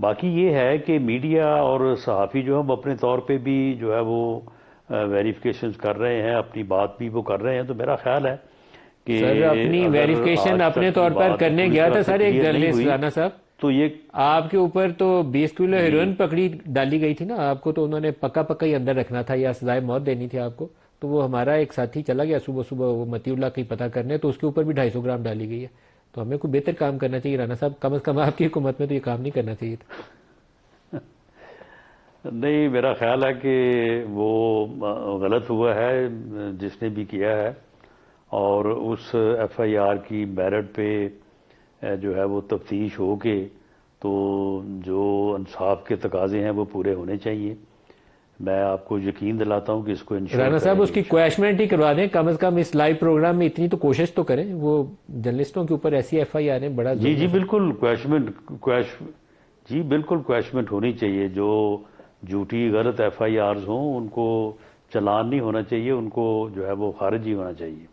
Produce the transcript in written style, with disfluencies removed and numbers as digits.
باقی یہ ہے کہ میڈیا اور صحافی جو ہم اپنے طور پہ بھی جو ہے وہ ویریفیکیشنز کر رہے ہیں، اپنی بات بھی وہ کر رہے ہیں، تو میرا خیال ہے کہ سر اپنی اگر ویریفیکیشن آج اپنے تک یہ طور پر بات کرنے پوری گیا طرح تھا سے سر ایک کلیئر نہیں جرنلسٹ ہوئی رانا صاحب، تو یہ آپ کے اوپر تو 20 کلو جی ہیروئن پکڑی ڈالی گئی تھی نا، آپ کو تو انہوں نے پکا پکا ہی اندر رکھنا تھا یا سزائے موت دینی تھی آپ کو، تو وہ ہمارا ایک ساتھی چلا گیا صبح صبح وہ متی اللہ کی پتہ کرنے، تو اس کے اوپر بھی 250 گرام ڈالی گئی ہے. تو ہمیں کوئی بہتر کام کرنا چاہیے رانا صاحب، کم از کم آپ کی حکومت میں تو یہ کام نہیں کرنا چاہیے تھا. نہیں، میرا خیال ہے کہ وہ غلط ہوا ہے جس نے بھی کیا ہے، اور اس ایف آئی آر کی میرٹ پہ جو ہے وہ تفتیش ہو کے تو جو انصاف کے تقاضے ہیں وہ پورے ہونے چاہیے. میں آپ کو یقین دلاتا ہوں کہ اس کو انشور رانا صاحب کریں اس گے کی انشاءاللہ. کویشمنٹ ہی کروا دیں کم از کم اس لائیو پروگرام میں، اتنی تو کوشش تو کریں. وہ جرنلسٹوں کے اوپر ایسی ایف آئی آر ہیں، بڑا جی ظلم جی ہے سر. بالکل جی بالکل کویشمنٹ ہونی چاہیے. جو جھوٹی غلط ایف آئی آرز ہوں ان کو چلان نہیں ہونا چاہیے، ان کو جو ہے وہ خارج ہی ہونا چاہیے.